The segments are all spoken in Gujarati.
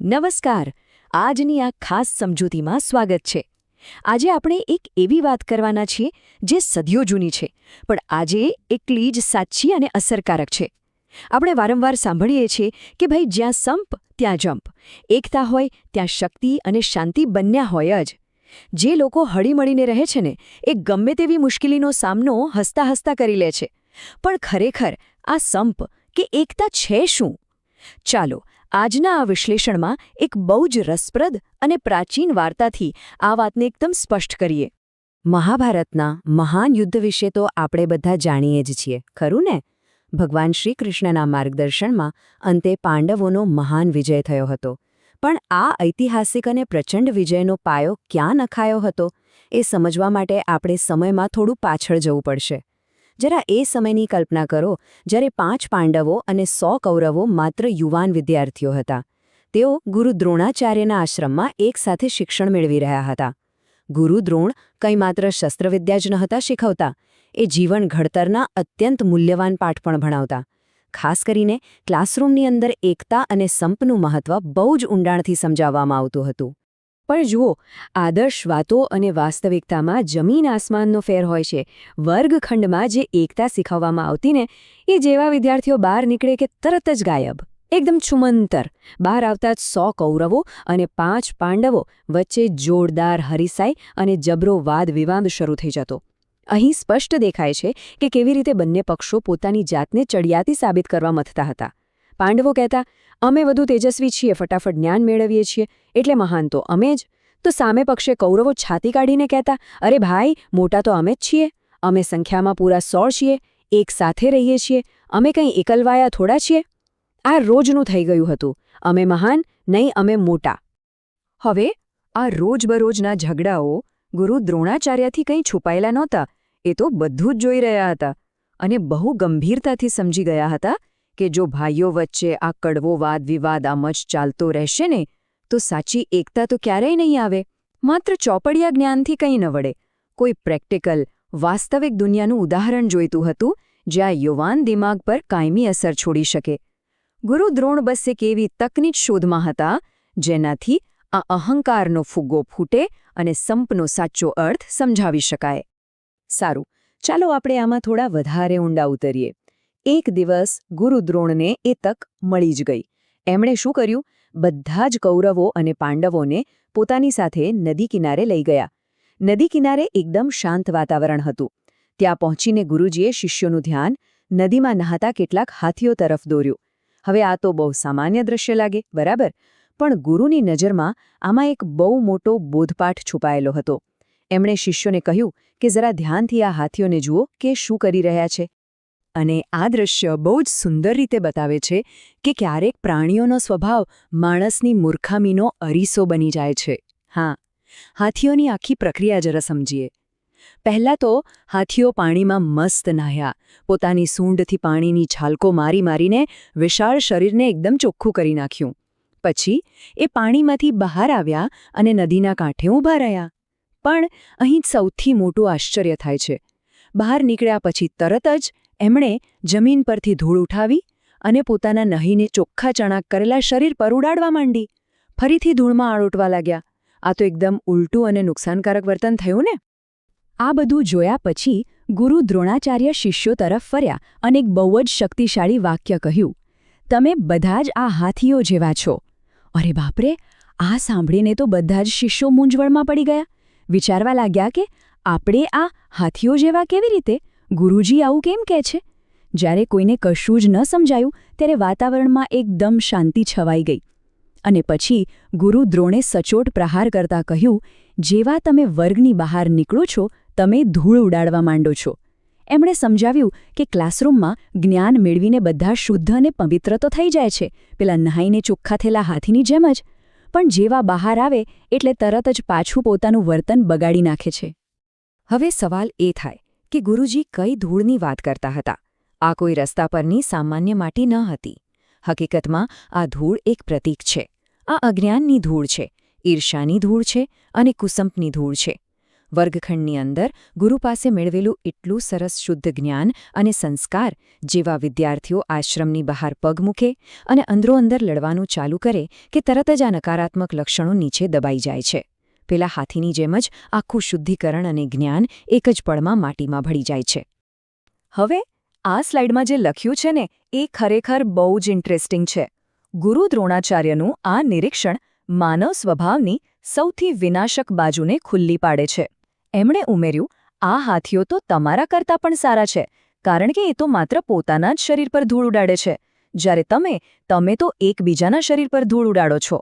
નમસ્કાર. આજની આ ખાસ સમજૂતીમાં સ્વાગત છે. આજે આપણે એક એવી વાત કરવાના છીએ જે સદીઓ જૂની છે, પણ આજે એટલી જ સાચી અને અસરકારક છે. આપણે વારંવાર સાંભળીએ છીએ કે ભાઈ જ્યાં સંપ ત્યાં જંપ, એકતા હોય ત્યાં શક્તિ અને શાંતિ બન્યા હોય જ. જે લોકો હળીમળીને રહે છે ને એ ગમે તેવી મુશ્કેલીનો સામનો હસતા હસતા કરી લે છે. પણ ખરેખર આ સંપ કે એકતા છે શું? ચાલો આજના આ વિશ્લેષણમાં એક બહુ જ રસપ્રદ અને પ્રાચીન વાર્તાથી આ વાતને એકદમ સ્પષ્ટ કરીએ. મહાભારતના મહાન યુદ્ધ વિશે તો આપણે બધા જાણીએ જ છીએ, ખરું ને? ભગવાન શ્રી કૃષ્ણના માર્ગદર્શનમાં અંતે પાંડવોનો મહાન વિજય થયો હતો. પણ આ ઐતિહાસિક અને પ્રચંડ વિજયનો પાયો ક્યાં નખાયો હતો એ સમજવા માટે આપણે સમયમાં થોડું પાછળ જવું પડશે. જરા એ સમયની કલ્પના કરો જ્યારે 5 પાંડવો અને 100 કૌરવો માત્ર યુવાન વિદ્યાર્થીઓ હતા. તેઓ ગુરુ દ્રોણાચાર્યના આશ્રમમાં એકસાથે શિક્ષણ મેળવી રહ્યા હતા. ગુરુ દ્રોણ કંઈ માત્ર શસ્ત્રવિદ્યા જ નહોતા શીખવતા, એ જીવન ઘડતરના અત્યંત મૂલ્યવાન પાઠ પણ ભણાવતા. ખાસ કરીને ક્લાસરૂમની અંદર એકતા અને સંપનું મહત્વ બહુ જ ઊંડાણથી સમજાવવામાં આવતું હતું. પણ જુઓ, આદર્શ વાતો અને વાસ્તવિકતામાં જમીન આસમાનનો ફેર હોય છે. વર્ગખંડમાં જે એકતા શીખવવામાં આવતી ને એ જેવા વિદ્યાર્થીઓ બહાર નીકળે કે તરત જ ગાયબ, એકદમ છુમંતર. બહાર આવતા જ 100 કૌરવો અને 5 પાંડવો વચ્ચે જોરદાર હરીસાઈ અને જબરો વાદ વિવાદ શરૂ થઈ જતો. અહીં સ્પષ્ટ દેખાય છે કે કેવી રીતે બંને પક્ષો પોતાની જાતને ચડિયાતી સાબિત કરવા મથતા હતા. પાંડવો કહેતા, અમે વધુ તેજસ્વી છીએ, ફટાફટ જ્ઞાન મેળવીએ છીએ, એટલે મહાન તો અમે જ. તો સામે પક્ષે કૌરવો છાતી કાઢીને કહેતા, અરે ભાઈ, મોટા તો અમે જ છીએ, અમે સંખ્યામાં પૂરા 100 છીએ, એક સાથે રહીએ છીએ, અમે કંઈ એકલવાયા થોડા છીએ. આ રોજનું થઈ ગયું હતું. અમે મહાન, નહીં અમે મોટા. હવે આ રોજબરોજના ઝઘડાઓ ગુરુ દ્રોણાચાર્યથી કંઈ છુપાયેલા નહોતા. એ તો બધું જ જોઈ રહ્યા હતા અને બહુ ગંભીરતાથી સમજી ગયા હતા કે જો ભાઈઓ વચ્ચે આ કડવો વાદ વિવાદ આમ જ ચાલતો રહેશે ને તો સાચી એકતા તો ક્યારેય નહીં આવે. માત્ર ચોપડિયા જ્ઞાનથી કંઈ ન વળે. કોઈ પ્રેક્ટિકલ, વાસ્તવિક દુનિયાનું ઉદાહરણ જોઈતું હતું જ્યાં યુવાન દિમાગ પર કાયમી અસર છોડી શકે. ગુરુ દ્રોણ બસ એક એવી તકની જ શોધમાં હતા જેનાથી આ અહંકારનો ફુગ્ગો ફૂટે અને સંપનો સાચો અર્થ સમજાવી શકાય. સારું, ચાલો આપણે આમાં થોડા વધારે ઊંડા ઉતરીએ. એક દિવસ ગુરુ દ્રોણને એ તક મળી જ ગઈ. એમણે શું કર્યું? બધા જ કૌરવો અને પાંડવોને પોતાની સાથે નદી કિનારે લઈ ગયા. નદી કિનારે એકદમ શાંત વાતાવરણ હતું. ત્યાં પહોંચીને ગુરુજીએ શિષ્યોનું ધ્યાન નદીમાં નહાતા કેટલાક હાથીઓ તરફ દોર્યું. હવે આ તો બહુ સામાન્ય દ્રશ્ય લાગે, બરાબર? પણ ગુરુની નજરમાં આમાં એક બહુ મોટો બોધપાઠ છુપાયેલો હતો. એમણે શિષ્યોને કહ્યું કે જરા ધ્યાનથી આ હાથીઓને જુઓ કે શું કરી રહ્યા છે. અને આ દ્રશ્ય બહુ જ સુંદર રીતે બતાવે છે કે ક્યારેક પ્રાણીઓનો સ્વભાવ માણસની મૂર્ખામીનો અરીસો બની જાય છે. હા, હાથીઓની આખી પ્રક્રિયા જરા સમજીએ. પહેલાં તો હાથીઓ પાણીમાં મસ્ત નાહ્યા, પોતાની સૂંઢથી પાણીની છાલકો મારી મારીને વિશાળ શરીરને એકદમ ચોખ્ખું કરી નાખ્યું. પછી એ પાણીમાંથી બહાર આવ્યા અને નદીના કાંઠે ઊભા રહ્યા. પણ અહીં સૌથી મોટું આશ્ચર્ય થાય છે. બહાર નીકળ્યા પછી તરત જ એમણે જમીન પરથી ધૂળ ઉઠાવી અને પોતાના નહીને ચોખ્ખા ચણાક કરેલા શરીર પર ઉડાડવા માંડી. ફરીથી ધૂળમાં આળોટવા લાગ્યા. આ તો એકદમ ઉલટું અને નુકસાનકારક વર્તન થયું ને? આ બધું જોયા પછી ગુરુ દ્રોણાચાર્ય શિષ્યો તરફ ફર્યા અને એક બહુ જ શક્તિશાળી વાક્ય કહ્યું, તમે બધા જ આ હાથીઓ જેવા છો. અરે બાપરે! આ સાંભળીને તો બધા જ શિષ્યો મૂંઝવણમાં પડી ગયા. વિચારવા લાગ્યા કે આપણે આ હાથીઓ જેવા કેવી રીતે? ગુરુજી આવું કેમ કહે છે? જ્યારે કોઈને કશું જ ન સમજાયું ત્યારે વાતાવરણમાં એકદમ શાંતિ છવાઈ ગઈ. અને પછી ગુરુ દ્રોણે સચોટ પ્રહાર કરતા કહ્યું, જેવા તમે વર્ગની બહાર નીકળો છો તમે ધૂળ ઉડાડવા માંડો છો. એમણે સમજાવ્યું કે ક્લાસરૂમમાં જ્ઞાન મેળવીને બધા શુદ્ધ અને પવિત્ર તો થઈ જાય છે, પેલા નહાઈને ચોખ્ખા થયેલા હાથીની જેમ જ. પણ જેવા બહાર આવે એટલે તરત જ પાછું પોતાનું વર્તન બગાડી નાખે છે. હવે સવાલ એ થાય કે ગુરુજી કઈ ધૂળની વાત કરતા હતા? આ કોઈ રસ્તા પરની સામાન્ય માટી ન હતી. હકીકતમાં આ ધૂળ એક પ્રતીક છે. આ અજ્ઞાનની ધૂળ છે, ઈર્ષાની ધૂળ છે અને કુસંપની ધૂળ છે. વર્ગખંડની અંદર ગુરુ પાસે મેળવેલું એટલું સરસ શુદ્ધ જ્ઞાન અને સંસ્કાર જેવા વિદ્યાર્થીઓ આશ્રમની બહાર પગ મૂકે અને અંદરોઅંદર લડવાનું ચાલુ કરે કે તરત જ આ નકારાત્મક લક્ષણો નીચે દબાઈ જાય છે. પેલા હાથીની જેમ જ આખું શુદ્ધિકરણ અને જ્ઞાન એક જ પળમાં માટીમાં ભળી જાય છે. હવે આ સ્લાઇડમાં જે લખ્યું છે ને એ ખરેખર બહુ જ ઇન્ટરેસ્ટિંગ છે. ગુરુ દ્રોણાચાર્યનું આ નિરીક્ષણ માનવ સ્વભાવની સૌથી વિનાશક બાજુને ખુલ્લી પાડે છે. એમણે ઉમેર્યું, આ હાથીઓ તો તમારા કરતાં પણ સારા છે, કારણ કે એ તો માત્ર પોતાના જ શરીર પર ધૂળ ઉડાડે છે, જ્યારે તમે તો એકબીજાના શરીર પર ધૂળ ઉડાડો છો.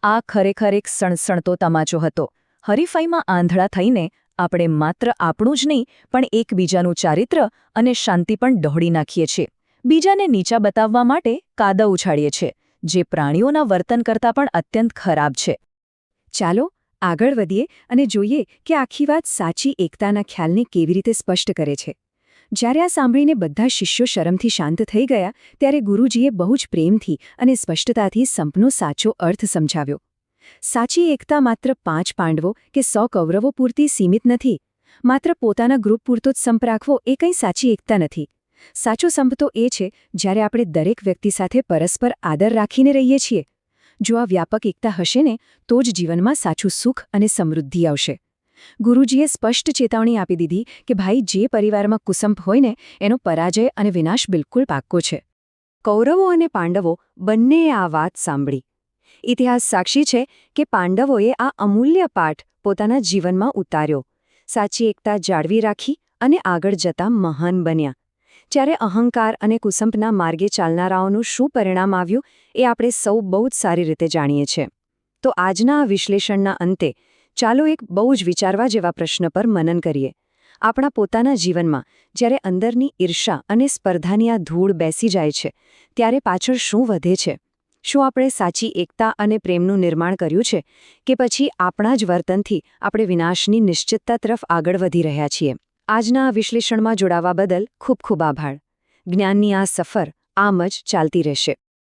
આ ખરેખર એક સણસણતો તમાચો હતો. હરીફાઈમાં આંધળા થઈને આપણે માત્ર આપણું જ નહીં પણ એકબીજાનું ચારિત્ર અને શાંતિ પણ દોહડી નાખીએ છીએ. બીજાને નીચા બતાવવા માટે કાદવ ઉછાળીએ છીએ, જે પ્રાણીઓના વર્તન કરતાં પણ અત્યંત ખરાબ છે. ચાલો આગળ વધીએ અને જોઈએ કે આખી વાત સાચી એકતાના ખ્યાલને કેવી રીતે સ્પષ્ટ કરે છે. જ્યારે આ સાંભળીને બધા શિષ્યો શરમથી શાંત થઈ ગયા ત્યારે ગુરુજીએ બહુ જ પ્રેમથી અને સ્પષ્ટતાથી સંપનો સાચો અર્થ સમજાવ્યો. સાચી એકતા માત્ર 5 પાંડવો કે 100 કૌરવો પૂરતી સીમિત નથી. માત્ર પોતાના ગ્રુપ પૂરતો જ સંપ રાખવો એ કંઈ સાચી એકતા નથી. સાચો સંપ તો એ છે જ્યારે આપણે દરેક વ્યક્તિ સાથે પરસ્પર આદર રાખીને રહીએ છીએ. જો આ વ્યાપક એકતા હશે ને તો જ જીવનમાં સાચું સુખ અને સમૃદ્ધિ આવશે. ગુરુજીએ સ્પષ્ટ ચેતવણી આપી દીધી કે ભાઈ, જે પરિવારમાં કુસંપ હોય ને એનો પરાજય અને વિનાશ બિલકુલ પાક્કો છે. કૌરવો અને પાંડવો બંનેએ આ વાત સાંભળી. ઇતિહાસ સાક્ષી છે કે પાંડવોએ આ અમૂલ્ય પાઠ પોતાના જીવનમાં ઉતાર્યો, સાચી એકતા જાળવી રાખી અને આગળ જતા મહાન બન્યા. જ્યારે અહંકાર અને કુસંપના માર્ગે ચાલનારાઓનું શું પરિણામ આવ્યું એ આપણે સૌ બહુ જ સારી રીતે જાણીએ છીએ. તો આજના આ વિશ્લેષણના અંતે ચાલો એક બહુ જ વિચારવા જેવા પ્રશ્ન પર મનન કરીએ. આપણા પોતાના જીવનમાં જ્યારે અંદરની ઈર્ષા અને સ્પર્ધાની આ ધૂળ બેસી જાય છે ત્યારે પાછળ શું વધે છે? શું આપણે સાચી એકતા અને પ્રેમનું નિર્માણ કર્યું છે કે પછી આપણા જ વર્તનથી આપણે વિનાશની નિશ્ચિતતા તરફ આગળ વધી રહ્યા છીએ? આજના આ વિશ્લેષણમાં જોડાવા બદલ ખૂબ ખૂબ આભાર. જ્ઞાનની આ સફર આમ જ ચાલતી રહેશે.